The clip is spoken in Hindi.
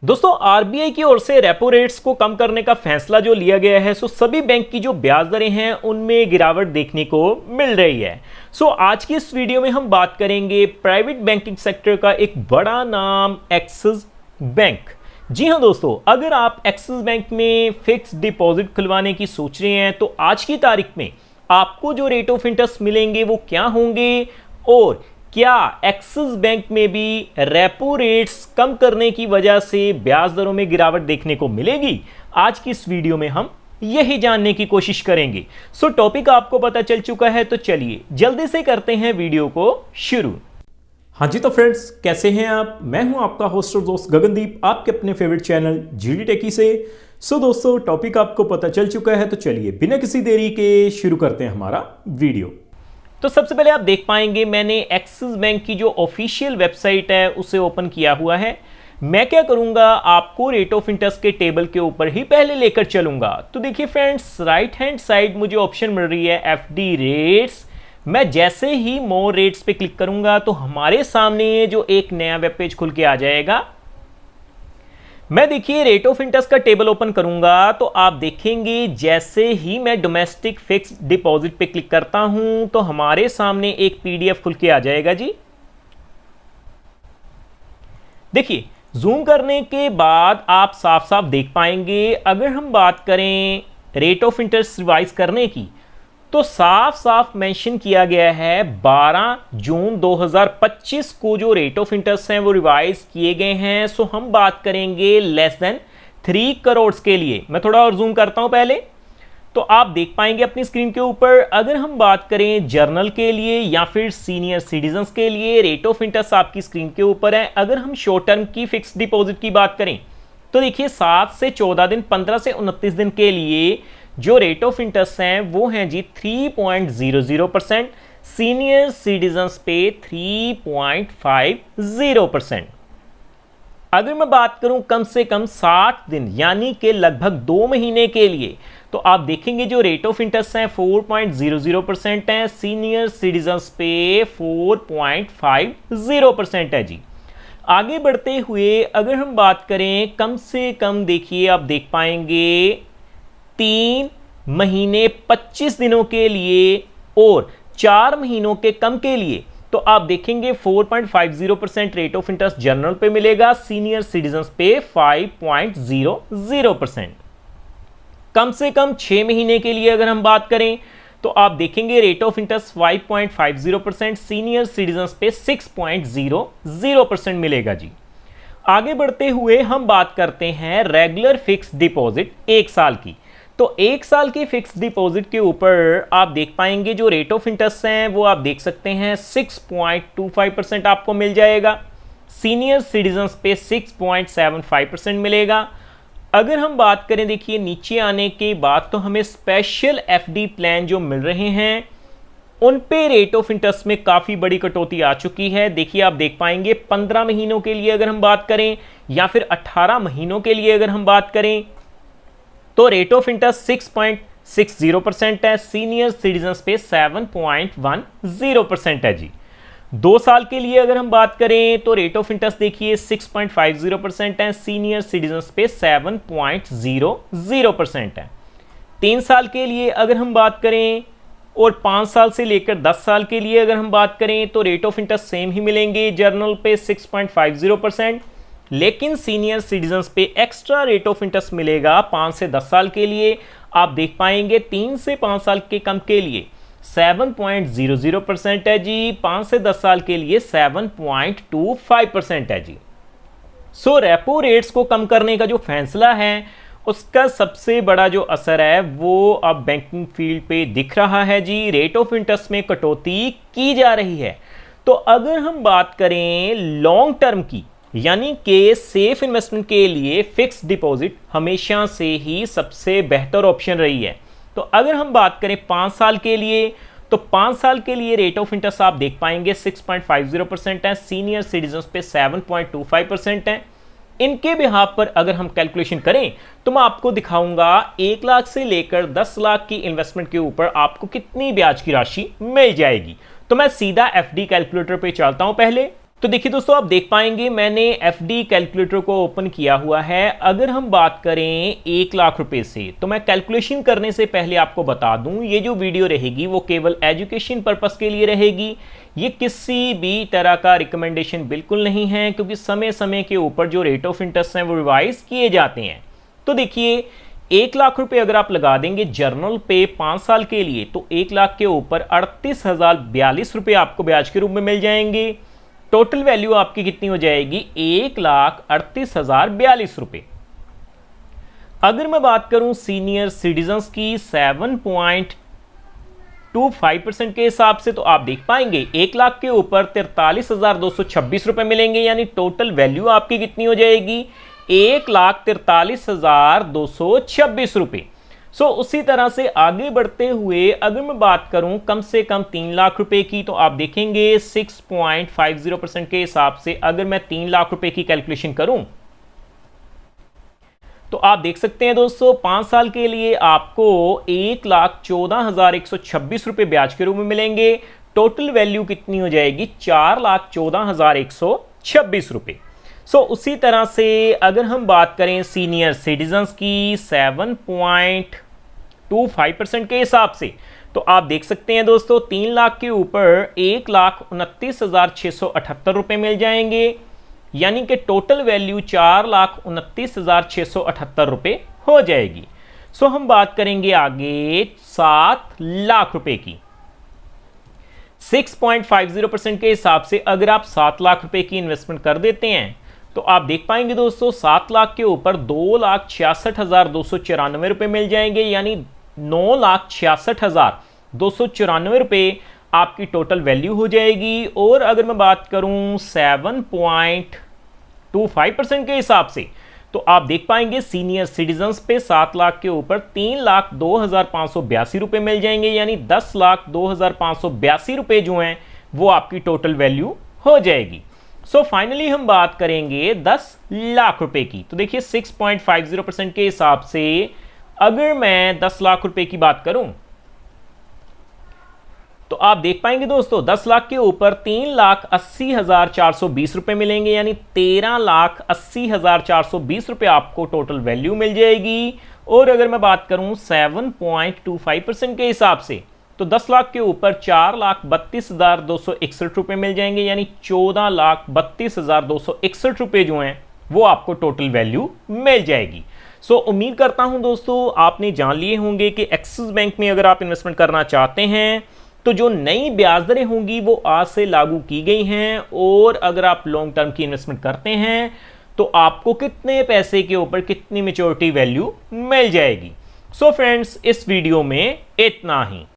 दोस्तों आरबीआई की ओर से रेपो रेट्स को कम करने का फैसला जो लिया गया है, सो सभी बैंक की जो ब्याज दरें हैं उनमें गिरावट देखने को मिल रही है। सो आज की इस वीडियो में हम बात करेंगे प्राइवेट बैंकिंग सेक्टर का एक बड़ा नाम एक्सिस बैंक। जी हाँ दोस्तों, अगर आप एक्सिस बैंक में फिक्स डिपॉजिट खुलवाने की सोच रहे हैं तो आज की तारीख में आपको जो रेट ऑफ इंटरेस्ट मिलेंगे वो क्या होंगे और क्या एक्सिस बैंक में भी रेपो रेट्स कम करने की वजह से ब्याज दरों में गिरावट देखने को मिलेगी। आज की इस वीडियो में हम यही जानने की कोशिश करेंगे। सो टॉपिक आपको पता चल चुका है तो चलिए जल्दी से करते हैं वीडियो को शुरू। हाँ जी तो फ्रेंड्स, कैसे हैं आप? मैं हूं आपका होस्ट और दोस्त गगनदीप, आपके अपने फेवरेट चैनल जीडी टेकी से। सो दोस्तों टॉपिक आपको पता चल चुका है तो चलिए बिना किसी देरी के शुरू करते हैं हमारा वीडियो। तो सबसे पहले आप देख पाएंगे मैंने एक्सिस बैंक की जो ऑफिशियल वेबसाइट है उसे ओपन किया हुआ है। मैं क्या करूंगा, आपको रेट ऑफ इंटरेस्ट के टेबल के ऊपर ही पहले लेकर चलूंगा। तो देखिए फ्रेंड्स, राइट हैंड साइड मुझे ऑप्शन मिल रही है एफडी रेट्स। मैं जैसे ही मोर रेट्स पे क्लिक करूंगा तो हमारे सामने जो एक नया वेब पेज खुल के आ जाएगा। मैं देखिए रेट ऑफ इंटरेस्ट का टेबल ओपन करूंगा तो आप देखेंगे जैसे ही मैं डोमेस्टिक फिक्स्ड डिपॉजिट पे क्लिक करता हूं तो हमारे सामने एक पीडीएफ खुल के आ जाएगा जी। देखिए जूम करने के बाद आप साफ साफ देख पाएंगे, अगर हम बात करें रेट ऑफ इंटरेस्ट रिवाइज करने की तो साफ साफ मेंशन किया गया है 12 जून 2025 को जो रेट ऑफ इंटरेस्ट हैं वो रिवाइज किए गए हैं। सो हम बात करेंगे लेस देन 3 करोड़ के लिए। मैं थोड़ा और जूम करता हूं पहले, तो आप देख पाएंगे अपनी स्क्रीन के ऊपर। अगर हम बात करें जर्नल के लिए या फिर सीनियर सिटीजन्स के लिए, रेट ऑफ इंटरेस्ट आपकी स्क्रीन के ऊपर है। अगर हम शॉर्ट टर्म की फिक्स डिपॉजिट की बात करें तो देखिए 7 से 14 दिन, 15 से 29 दिन के लिए जो रेट ऑफ इंटरेस्ट हैं वो हैं जी 3.00%, सीनियर सिटीजन्स पे 3.50%। अगर मैं बात करूं कम से कम 60 दिन यानी कि लगभग 2 महीने के लिए, तो आप देखेंगे जो रेट ऑफ इंटरेस्ट हैं 4.00% है, सीनियर सिटीजन्स पे 4.50% है जी। आगे बढ़ते हुए अगर हम बात करें कम से कम, देखिए आप देख पाएंगे 3 महीने 25 दिनों के लिए और 4 महीनों के कम के लिए, तो आप देखेंगे 4.50% रेट ऑफ इंटरेस्ट जनरल पे मिलेगा, सीनियर सिटीजन्स पे 5.00%। कम से कम 6 महीने के लिए अगर हम बात करें तो आप देखेंगे rate of interest 5.50%, senior citizens पे 6.00% मिलेगा जी। आगे बढ़ते हुए हम बात करते हैं रेगुलर फिक्स डिपॉजिट 1 साल की। तो 1 साल की फिक्स डिपॉजिट के ऊपर आप देख पाएंगे जो रेट ऑफ इंटरेस्ट हैं वो आप देख सकते हैं 6.25% आपको मिल जाएगा, सीनियर सिटीजन्स पे 6.75% मिलेगा। अगर हम बात करें देखिए नीचे आने के बाद तो हमें स्पेशल एफडी प्लान जो मिल रहे हैं उन पे रेट ऑफ इंटरेस्ट में काफ़ी बड़ी कटौती आ चुकी है। देखिए आप देख पाएंगे 15 महीनों के लिए अगर हम बात करें या फिर 18 महीनों के लिए अगर हम बात करें तो रेट ऑफ इंटरेस्ट 6.60% है, सीनियर सिटीजन्स पे 7.10% है जी। 2 साल के लिए अगर हम बात करें तो रेट ऑफ इंटरेस्ट देखिए 6.50% है, सीनियर सिटीजन्स पे 7.00% है। 3 साल के लिए अगर हम बात करें और 5 साल से लेकर 10 साल के लिए अगर हम बात करें तो रेट ऑफ इंटरेस्ट सेम ही मिलेंगे, जर्नल पे 6.50%, लेकिन सीनियर सिटीजन्स पे एक्स्ट्रा रेट ऑफ इंटरेस्ट मिलेगा 5 से 10 साल के लिए। आप देख पाएंगे 3 से 5 साल के कम के लिए 7.00% है जी, 5 से 10 साल के लिए 7.25% है जी। सो रेपो रेट्स को कम करने का जो फैसला है उसका सबसे बड़ा जो असर है वो अब बैंकिंग फील्ड पे दिख रहा है जी। रेट ऑफ इंटरेस्ट में कटौती की जा रही है। तो अगर हम बात करें लॉन्ग टर्म की, यानी कि सेफ इन्वेस्टमेंट के लिए फिक्स डिपॉजिट हमेशा से ही सबसे बेहतर ऑप्शन रही है। तो अगर हम बात करें 5 साल के लिए तो 5 साल के लिए रेट ऑफ इंटरेस्ट आप देख पाएंगे 6.50% है, सीनियर सिटीजन्स पे 7.25% है। इनके बिहाफ पर अगर हम कैलकुलेशन करें तो मैं आपको दिखाऊंगा 1 लाख से लेकर 10 लाख की इन्वेस्टमेंट के ऊपर आपको कितनी ब्याज की राशि मिल जाएगी। तो मैं सीधा एफडी कैलकुलेटर पे चलता हूं पहले। तो देखिए दोस्तों, आप देख पाएंगे मैंने एफडी कैलकुलेटर को ओपन किया हुआ है। अगर हम बात करें 1 लाख रुपए से, तो मैं कैलकुलेशन करने से पहले आपको बता दूं, ये जो वीडियो रहेगी वो केवल एजुकेशन पर्पस के लिए रहेगी। ये किसी भी तरह का रिकमेंडेशन बिल्कुल नहीं है, क्योंकि समय समय के ऊपर जो रेट ऑफ इंटरेस्ट हैं वो रिवाइज किए जाते हैं। तो देखिए, 1 लाख रुपए अगर आप लगा देंगे जर्नल पे 5 साल के लिए, तो 1 लाख के ऊपर 38,042 रुपए आपको ब्याज के रूप में मिल जाएंगे। टोटल वैल्यू आपकी कितनी हो जाएगी? 1,38,042 रुपए। अगर मैं बात करूं सीनियर सिटीजन्स की 7.25% के हिसाब से, तो आप देख पाएंगे 1 लाख के ऊपर 43,226 रुपए मिलेंगे, यानी टोटल वैल्यू आपकी कितनी हो जाएगी? 1,43,226 रुपए। सो उसी तरह से आगे बढ़ते हुए अगर मैं बात करूं कम से कम 3 लाख रुपए की, तो आप देखेंगे 6.50% के हिसाब से अगर मैं 3 लाख रुपए की कैलकुलेशन करूं, तो आप देख सकते हैं दोस्तों 5 साल के लिए आपको 1,14,126 रुपए ब्याज के रूप में मिलेंगे। टोटल वैल्यू कितनी हो जाएगी? 4,14,126 रुपए। सो उसी तरह से अगर हम बात करें सीनियर सिटीजन्स की 7.25% के हिसाब से, तो आप देख सकते हैं दोस्तों 3 लाख के ऊपर 1,29,678 रुपए मिल जाएंगे, यानी कि टोटल वैल्यू 4,29,678 रुपए हो जाएगी। सो हम बात करेंगे आगे 7 लाख रुपए की। 6.50% के हिसाब से अगर आप 7 लाख रुपए की इन्वेस्टमेंट कर देते हैं, तो आप देख पाएंगे दोस्तों 7 लाख के ऊपर 2,66,294 रुपए मिल जाएंगे, यानी 9,66,294 रुपए आपकी टोटल वैल्यू हो जाएगी। और अगर मैं बात करूं 7.25% के हिसाब से, तो आप देख पाएंगे सीनियर सिटीजन्स पे 7 लाख के ऊपर 3,02,582 रुपए मिल जाएंगे, यानी 10,02,582 रुपए जो हैं वो आपकी टोटल वैल्यू हो जाएगी। सो फाइनली हम बात करेंगे 10 लाख रुपए की। तो देखिए 6.50% के हिसाब से अगर मैं 10 लाख रुपए की बात करूं, तो आप देख पाएंगे दोस्तों 10 लाख के ऊपर 3,80,420 रुपए मिलेंगे, यानी 13,80,420 रुपए आपको टोटल वैल्यू मिल जाएगी। और अगर मैं बात करूं 7.25% के हिसाब से, तो 10 लाख के ऊपर 4,32,261 रुपए मिल जाएंगे, यानी 14,32,261 रुपए जो हैं वो आपको टोटल वैल्यू मिल जाएगी। सो उम्मीद करता हूं दोस्तों आपने जान लिए होंगे कि एक्सिस बैंक में अगर आप इन्वेस्टमेंट करना चाहते हैं, तो जो नई ब्याज दरें होंगी वो आज से लागू की गई हैं। और अगर आप लॉन्ग टर्म की इन्वेस्टमेंट करते हैं, तो आपको कितने पैसे के ऊपर कितनी मैच्योरिटी वैल्यू मिल जाएगी। सो फ्रेंड्स, इस वीडियो में इतना ही।